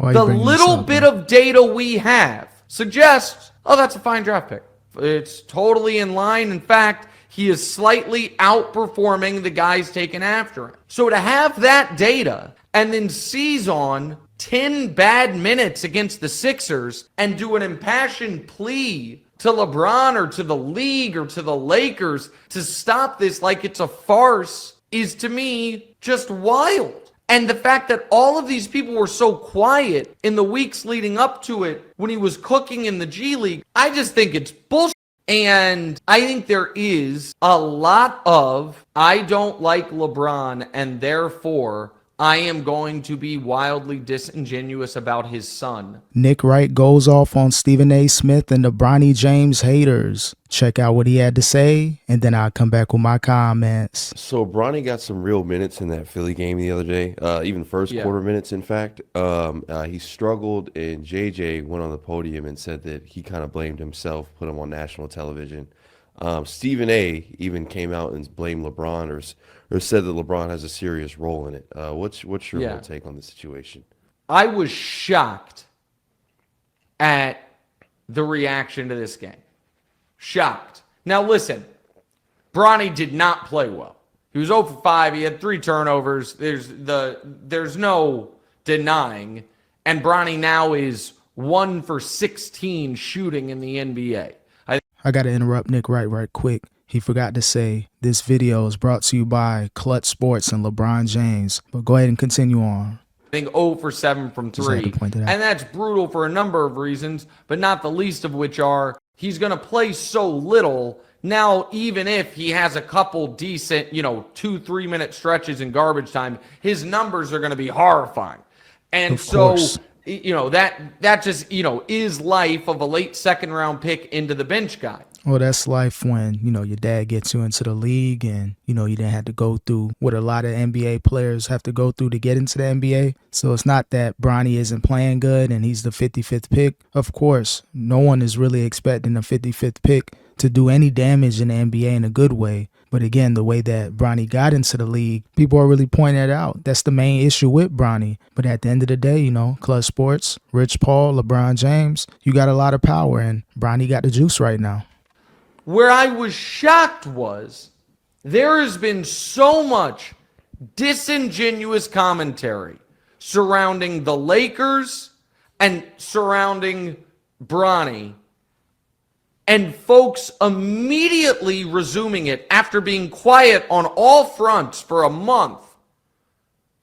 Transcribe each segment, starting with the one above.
The little bit of data we have suggests, oh, that's a fine draft pick. It's totally in line. In fact, he is slightly outperforming the guys taken after him. So to have that data and then seize on 10 bad minutes against the Sixers and do an impassioned plea to LeBron or to the league or to the Lakers to stop this like it's a farce is, to me, just wild. And the fact that all of these people were so quiet in the weeks leading up to it when he was cooking in the G League, I just think it's bullshit. And I think there is a lot of, I don't like LeBron, and therefore I am going to be wildly disingenuous about his son. Nick Wright goes off on Stephen A. Smith and the Bronny James haters. Check out what he had to say, and then I'll come back with my comments. So Bronny got some real minutes in that Philly game the other day, even first quarter minutes, in fact. He struggled, and JJ went on the podium and said that he kind of blamed himself, put him on national television. Stephen A. even came out and blamed LeBron or said that LeBron has a serious role in it. What's your whole take on the situation? I was shocked at the reaction to this game. Shocked. Now listen, Bronny did not play well. He was 0 for 5. He had 3 turnovers. There's no denying. And Bronny now is 1 for 16 shooting in the NBA. I got to interrupt Nick Wright right quick. He forgot to say this video is brought to you by Clutch Sports and LeBron James. But go ahead and continue on. I think 0 for 7 from 3. And that's brutal for a number of reasons, but not the least of which are he's going to play so little. Now, even if he has a couple decent, 2-3 minute stretches in garbage time, his numbers are going to be horrifying. And so, that just, is life of a late second round pick into the bench guy. Well, that's life when, your dad gets you into the league and, you didn't have to go through what a lot of NBA players have to go through to get into the NBA. So it's not that Bronny isn't playing good and he's the 55th pick. Of course, no one is really expecting a 55th pick to do any damage in the NBA in a good way. But again, the way that Bronny got into the league, people are really pointing it out. That's the main issue with Bronny. But at the end of the day, Clutch Sports, Rich Paul, LeBron James, you got a lot of power, and Bronny got the juice right now. Where I was shocked was there has been so much disingenuous commentary surrounding the Lakers and surrounding Bronny, and folks immediately resuming it after being quiet on all fronts for a month.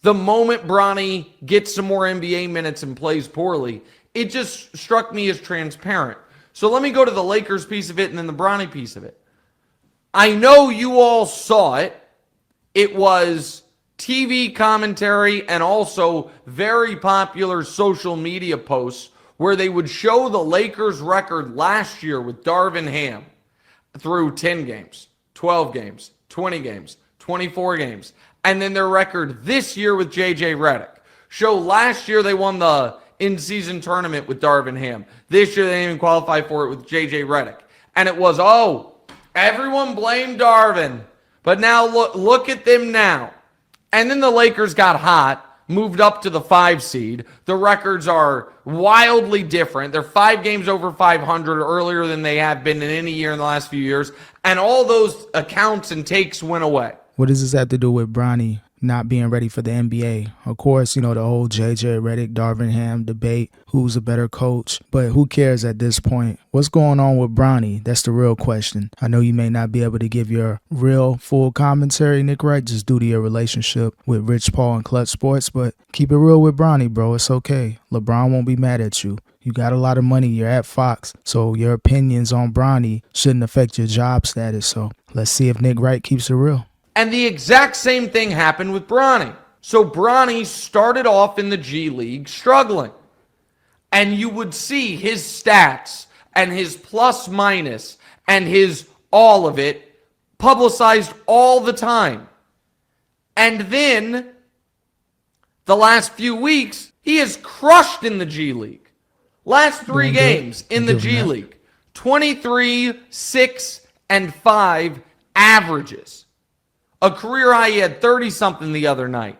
The moment Bronny gets some more NBA minutes and plays poorly, it just struck me as transparent. So let me go to the Lakers piece of it and then the Bronny piece of it. I know you all saw it. It was TV commentary and also very popular social media posts where they would show the Lakers record last year with Darvin Ham through 10 games, 12 games, 20 games, 24 games, and then their record this year with J.J. Redick. Show last year they won the in-season tournament with Darvin Ham. This year they didn't even qualify for it with J.J. Redick. And it was, everyone blamed Darvin. But now look at them now. And then the Lakers got hot, moved up to the 5 seed. The records are wildly different. They're 5 games over 500 earlier than they have been in any year in the last few years. And all those accounts and takes went away. What does this have to do with Bronny not being ready for the NBA? Of course, the whole J.J. Redick, Darvin Ham debate, who's a better coach, but who cares at this point? What's going on with Bronny? That's the real question. I know you may not be able to give your real full commentary, Nick Wright, just due to your relationship with Rich Paul and Clutch Sports, but keep it real with Bronny, bro. It's okay. LeBron won't be mad at you. You got a lot of money. You're at Fox, so your opinions on Bronny shouldn't affect your job status. So let's see if Nick Wright keeps it real. And the exact same thing happened with Bronny. So Bronny started off in the G League struggling. And you would see his stats and his plus minus and his all of it publicized all the time. And then the last few weeks, he has crushed in the G League. Last 3 games in the G League, 23, 6, and 5 averages. A career high, he had 30-something the other night.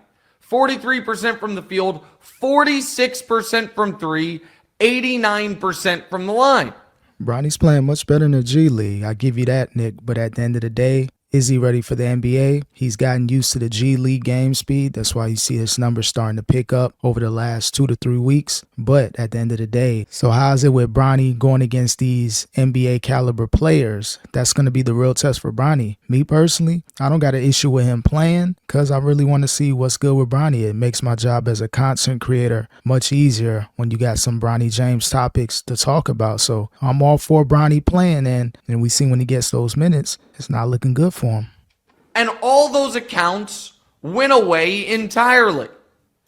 43% from the field, 46% from three, 89% from the line. Bronny's playing much better in the G League. I give you that, Nick. But at the end of the day, is he ready for the NBA? He's gotten used to the G League game speed. That's why you see his numbers starting to pick up over the last 2 to 3 weeks. But at the end of the day, so how's it with Bronny going against these NBA caliber players? That's going to be the real test for Bronny. Me personally, I don't got an issue with him playing because I really want to see what's good with Bronny. It makes my job as a content creator much easier when you got some Bronny James topics to talk about. So I'm all for Bronny playing, and we see when he gets those minutes, it's not looking good for him. And all those accounts went away entirely.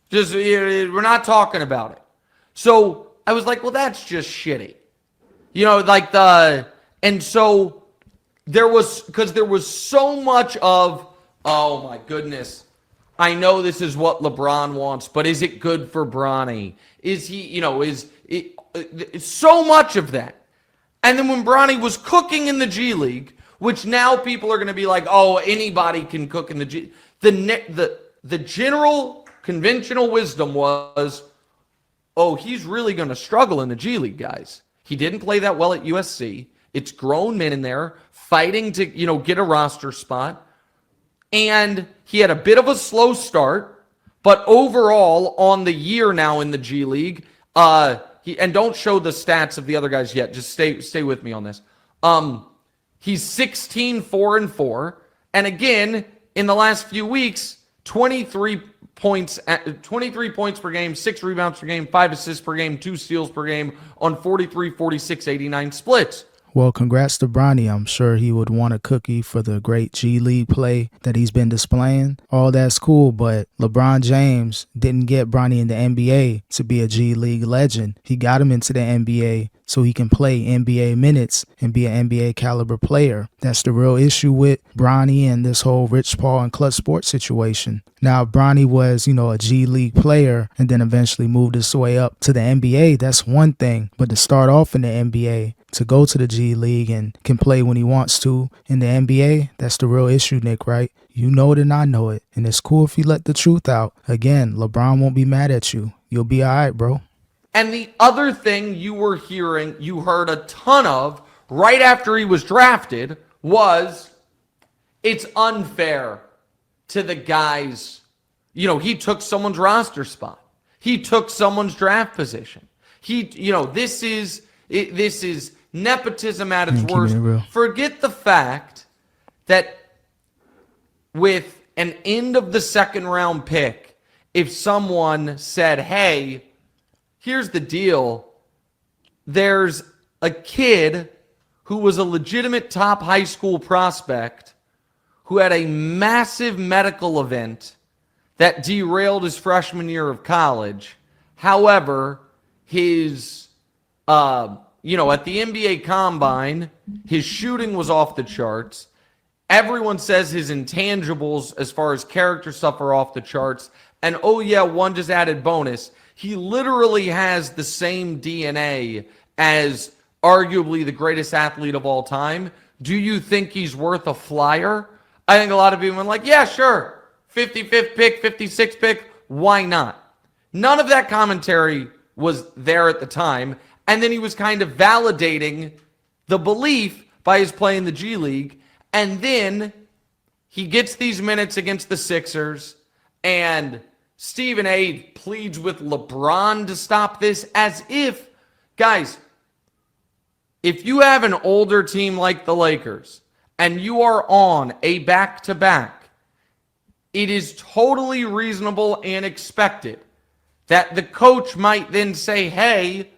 Just, we're not talking about it. So I was like, well, that's just shitty. And so there was so much of, oh my goodness, I know this is what LeBron wants, but is it good for Bronny? Is he, so much of that. And then when Bronny was cooking in the G League, which now people are going to be like, oh, anybody can cook in the G. The general conventional wisdom was, oh, he's really going to struggle in the G League, guys. He didn't play that well at USC. It's grown men in there fighting to, get a roster spot. And he had a bit of a slow start, but overall on the year now in the G League, and don't show the stats of the other guys yet. Just stay with me on this. He's 16-4-4, and again in the last few weeks, 23 points per game, 6 rebounds per game, 5 assists per game, 2 steals per game on 43, 46, 89 splits. Well, congrats to Bronny. I'm sure he would want a cookie for the great G League play that he's been displaying. All that's cool, but LeBron James didn't get Bronny in the NBA to be a G League legend. He got him into the NBA so he can play NBA minutes and be an NBA caliber player. That's the real issue with Bronny and this whole Rich Paul and Clutch Sports situation. Now, if Bronny was, a G League player and then eventually moved his way up to the NBA, that's one thing. But to start off in the NBA, to go to the G League and can play when he wants to in the NBA, that's the real issue, Nick, right? You know it and I know it. And it's cool if you let the truth out. Again, LeBron won't be mad at you. You'll be all right, bro. And the other thing you heard a ton of right after he was drafted was it's unfair to the guys. He took someone's roster spot. He took someone's draft position. This is nepotism at its worst. Forget the fact that with an end of the second round pick, if someone said, hey, here's the deal, there's a kid who was a legitimate top high school prospect who had a massive medical event that derailed his freshman year of college. However, his at the NBA Combine, his shooting was off the charts. Everyone says his intangibles as far as character stuff are off the charts. And oh yeah, one just added bonus. He literally has the same DNA as arguably the greatest athlete of all time. Do you think he's worth a flyer? I think a lot of people are like, yeah, sure. 55th pick, 56th pick. Why not? None of that commentary was there at the time. And then he was kind of validating the belief by his play in the G League. And then he gets these minutes against the Sixers. And Stephen A. pleads with LeBron to stop this as if, guys, if you have an older team like the Lakers and you are on a back-to-back, it is totally reasonable and expected that the coach might then say, hey,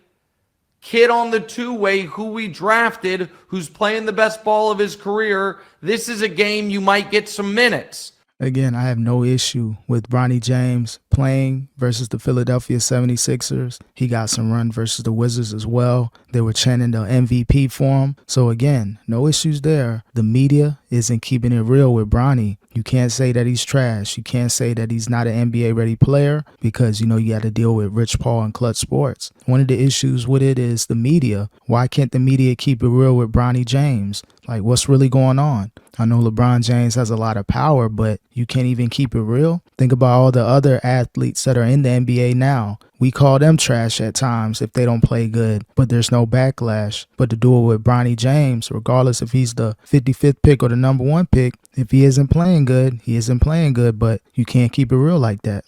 kid on the two-way who we drafted, who's playing the best ball of his career, this is a game you might get some minutes. Again, I have no issue with Bronny James playing versus the Philadelphia 76ers. He got some run versus the Wizards as well. They were chanting the MVP for him. So again, no issues there. The media isn't keeping it real with Bronny. You can't say that he's trash. You can't say that he's not an NBA ready player because, you got to deal with Rich Paul and Clutch Sports. One of the issues with it is the media. Why can't the media keep it real with Bronny James? Like, what's really going on? I know LeBron James has a lot of power, but you can't even keep it real. Think about all the other athletes that are in the NBA now. We call them trash at times if they don't play good, but there's no backlash. But to do it with Bronny James, regardless if he's the 55th pick or the number 1 pick, if he isn't playing good, he isn't playing good, but you can't keep it real like that.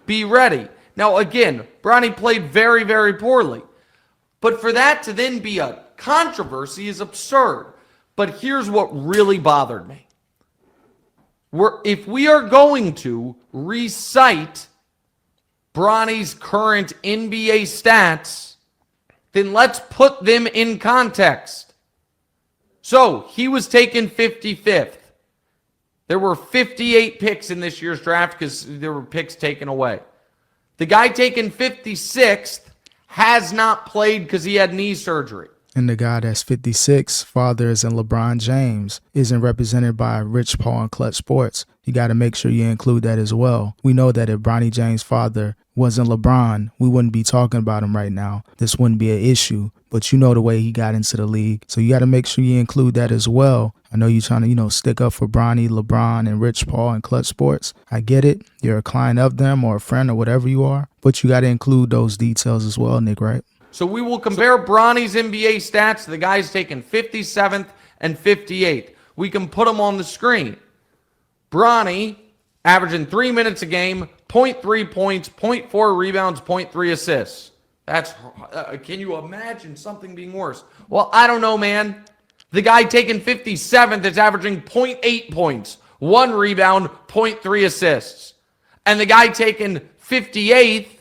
Be ready. Now, again, Bronny played very, very poorly. But for that to then be a controversy is absurd. But here's what really bothered me. If we are going to recite Bronny's current NBA stats, then let's put them in context. So, he was taken 55th. There were 58 picks in this year's draft because there were picks taken away. The guy taken 56th has not played because he had knee surgery. And the guy that's 56, father is in LeBron James, isn't represented by Rich Paul and Clutch Sports. You got to make sure you include that as well. We know that if Bronny James' father wasn't LeBron, we wouldn't be talking about him right now. This wouldn't be an issue. But you know the way he got into the league. So you got to make sure you include that as well. I know you're trying to, stick up for Bronny, LeBron, and Rich Paul and Clutch Sports. I get it. You're a client of them or a friend or whatever you are. But you got to include those details as well, Nick, right? So we will compare Bronny's NBA stats to the guys taken 57th and 58th. We can put them on the screen. Bronny averaging 3 minutes a game, 0.3 points, 0.4 rebounds, 0.3 assists. That's can you imagine something being worse? Well, I don't know, man. The guy taken 57th is averaging 0.8 points, 1 rebound, 0.3 assists. And the guy taken 58th,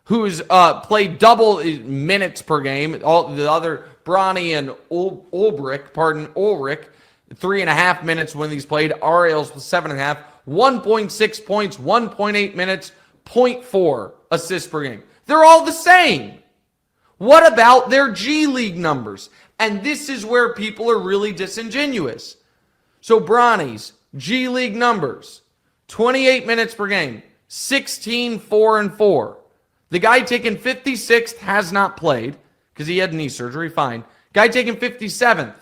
who's played double minutes per game. All the other Bronny and Ulrich, 3.5 minutes when he's played. Ariel's 7.5, 1.6 points, 1.8 minutes, 0.4 assists per game. They're all the same. What about their G League numbers? And this is where people are really disingenuous. So Bronny's G League numbers, 28 minutes per game, 16, 4, and 4. The guy taken 56th has not played because he had knee surgery. Fine. Guy taken 57th,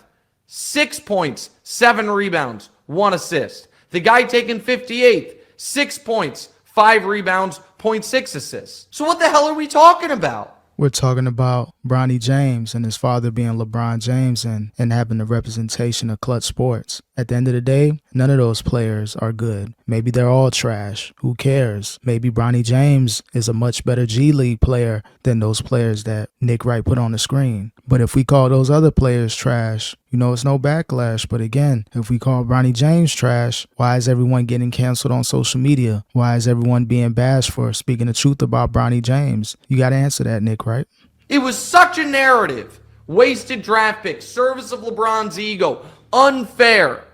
6 points, 7 rebounds, 1 assist. The guy taken 58th, 6 points, 5 rebounds, 0.6 assists. So what the hell are we talking about? We're talking about Bronny James and his father being LeBron James and having the representation of Clutch Sports. At the end of the day, none of those players are good. Maybe they're all trash. Who cares? Maybe Bronny James is a much better G League player than those players that Nick Wright put on the screen. But if we call those other players trash, it's no backlash. But again, if we call Bronny James trash, why is everyone getting canceled on social media? Why is everyone being bashed for speaking the truth about Bronny James? You got to answer that, Nick, right? It was such a narrative. Wasted draft pick, service of LeBron's ego, unfair.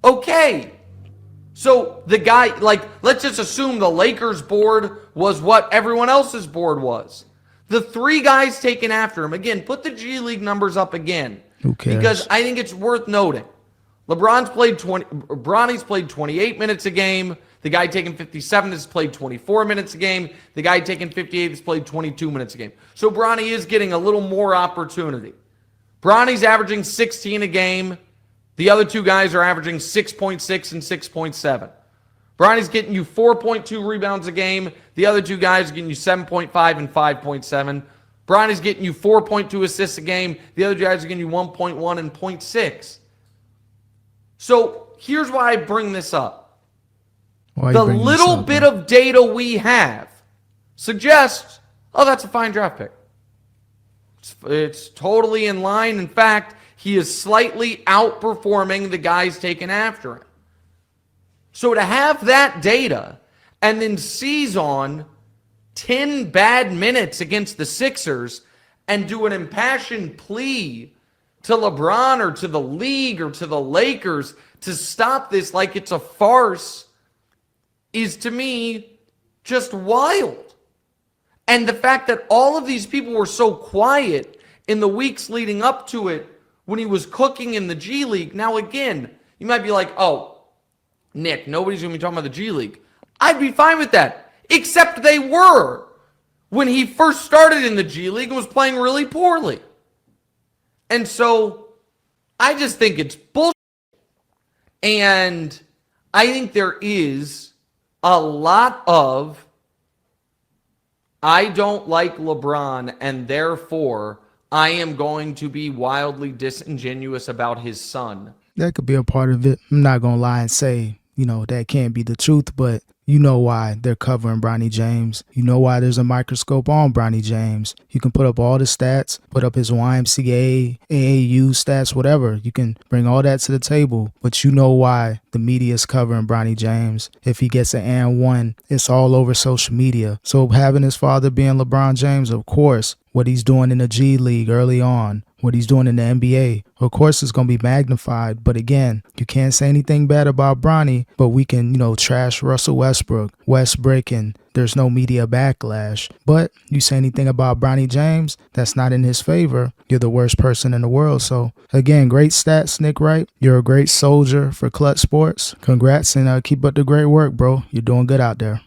Okay. So the guy, let's just assume the Lakers board was what everyone else's board was. The 3 guys taken after him, again, put the G League numbers up again. Who cares? Because I think it's worth noting. Bronny's played 28 minutes a game. The guy taking 57 has played 24 minutes a game. The guy taking 58 has played 22 minutes a game. So Bronny is getting a little more opportunity. Bronny's averaging 16 a game. The other 2 guys are averaging 6.6 and 6.7. Bronny's getting you 4.2 rebounds a game. The other 2 guys are getting you 7.5 and 5.7. Bronny's getting you 4.2 assists a game. The other guys are getting you 1.1 and 0.6. So here's why I bring this up. The little bit of data we have suggests, that's a fine draft pick. It's totally in line. In fact, he is slightly outperforming the guys taken after him. So to have that data and then seize on 10 bad minutes against the Sixers and do an impassioned plea to LeBron or to the league or to the Lakers to stop this like it's a farce is, to me, just wild. And the fact that all of these people were so quiet in the weeks leading up to it when he was cooking in the G League. Now, again, You might be like, oh, Nick, nobody's going to be talking about the G League. I'd be fine with that, except they were when he first started in the G League and was playing really poorly. And so I just think it's bullshit. And I think there is a lot of, I don't like LeBron, and therefore I am going to be wildly disingenuous about his son. That could be a part of it. I'm not going to lie and say, that can't be the truth, but you know why they're covering Bronny James. You know why there's a microscope on Bronny James. You can put up all the stats, put up his YMCA, AAU stats, whatever. You can bring all that to the table, but you know why the media is covering Bronny James. If he gets an and one, it's all over social media. So having his father being LeBron James, of course, what he's doing in the G League early on, what he's doing in the NBA, of course it's going to be magnified. But again, you can't say anything bad about Bronny, but we can, trash Russell Westbrook, and there's no media backlash. But you say anything about Bronny James that's not in his favor, you're the worst person in the world. So again, great stats, Nick Wright. You're a great soldier for Clutch Sports. Congrats, and keep up the great work, bro. You're doing good out there.